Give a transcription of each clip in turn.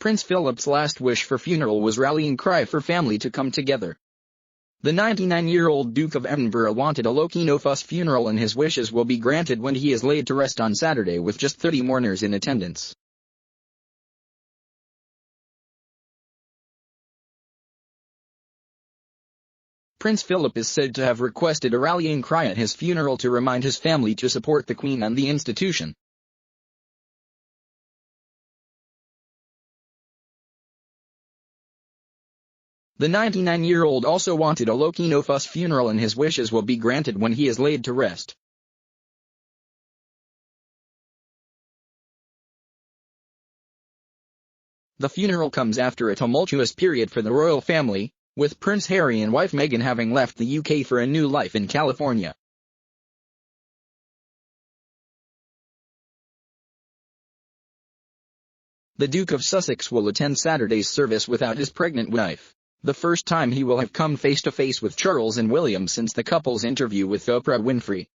Prince Philip's last wish for funeral was rallying cry for family to come together. The 99-year-old Duke of Edinburgh wanted a low-key no-fuss funeral, and his wishes will be granted when he is laid to rest on Saturday with just 30 mourners in attendance. Prince Philip is said to have requested a rallying cry at his funeral to remind his family to support the Queen and the institution. The 99-year-old also wanted a low-key no-fuss funeral, and his wishes will be granted when he is laid to rest. The funeral comes after a tumultuous period for the royal family, with Prince Harry and wife Meghan having left the UK for a new life in California. The Duke of Sussex will attend Saturday's service without his pregnant wife, the first time he will have come face-to-face with Charles and William since the couple's interview with Oprah Winfrey.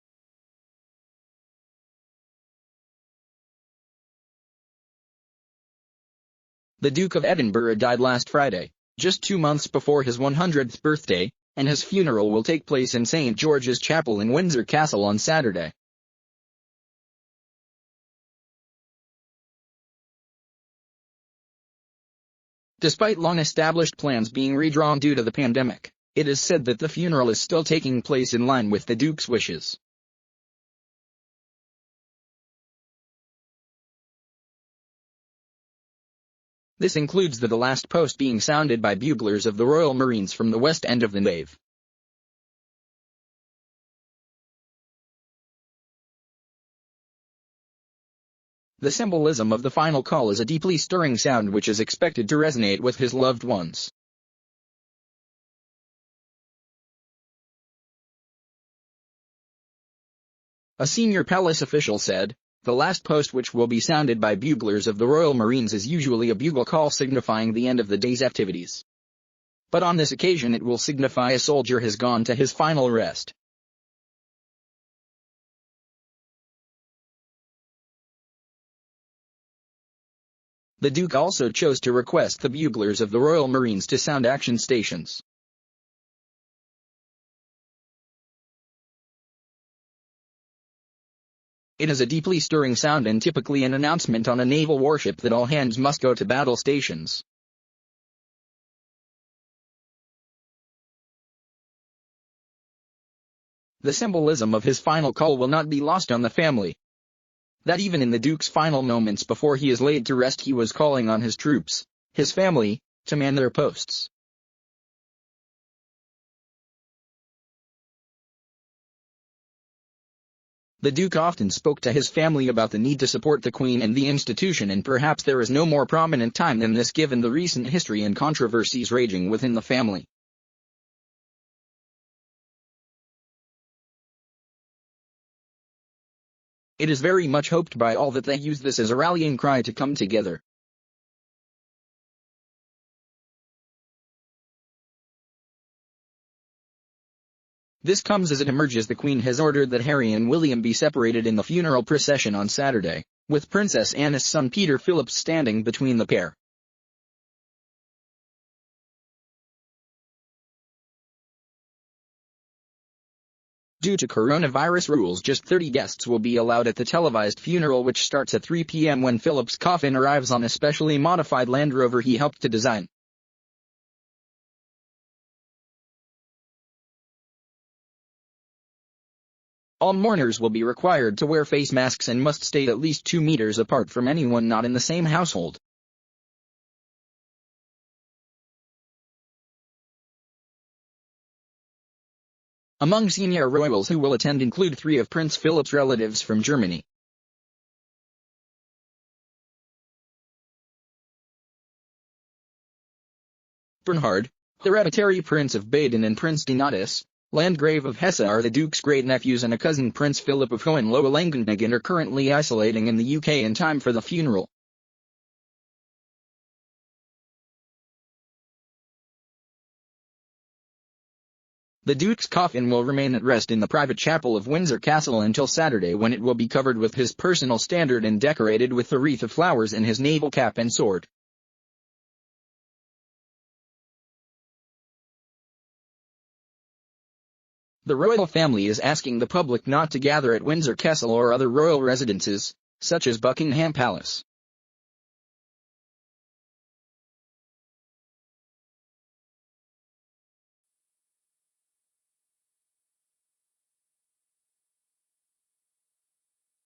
The Duke of Edinburgh died last Friday, just 2 months before his 100th birthday, and his funeral will take place in St. George's Chapel in Windsor Castle on Saturday. Despite long-established plans being redrawn due to the pandemic, it is said that the funeral is still taking place in line with the Duke's wishes. This includes the last post being sounded by buglers of the Royal Marines from the west end of the nave. The symbolism of the final call is a deeply stirring sound which is expected to resonate with his loved ones. A senior palace official said, "The last post, which will be sounded by buglers of the Royal Marines, is usually a bugle call signifying the end of the day's activities. But on this occasion it will signify a soldier has gone to his final rest." The Duke also chose to request the buglers of the Royal Marines to sound action stations. It is a deeply stirring sound and typically an announcement on a naval warship that all hands must go to battle stations. The symbolism of his final call will not be lost on the family. That even in the Duke's final moments before he is laid to rest, he was calling on his troops, his family, to man their posts. The Duke often spoke to his family about the need to support the Queen and the institution, and perhaps there is no more prominent time than this given the recent history and controversies raging within the family. It is very much hoped by all that they use this as a rallying cry to come together. This comes as it emerges the Queen has ordered that Harry and William be separated in the funeral procession on Saturday, with Princess Anne's son Peter Philip standing between the pair. Due to coronavirus rules, just 30 guests will be allowed at the televised funeral, which starts at 3 p.m. when Philip's coffin arrives on a specially modified Land Rover he helped to design. All mourners will be required to wear face masks and must stay at least 2 meters apart from anyone not in the same household. Among senior royals who will attend include 3 of Prince Philip's relatives from Germany. Bernhard, hereditary Prince of Baden, and Prince Donatus, Landgrave of Hesse, are the Duke's great-nephews, and a cousin, Prince Philip of Hohenlohe-Langenhagen, are currently isolating in the UK in time for the funeral. The Duke's coffin will remain at rest in the private chapel of Windsor Castle until Saturday, when it will be covered with his personal standard and decorated with a wreath of flowers and his naval cap and sword. The royal family is asking the public not to gather at Windsor Castle or other royal residences, such as Buckingham Palace.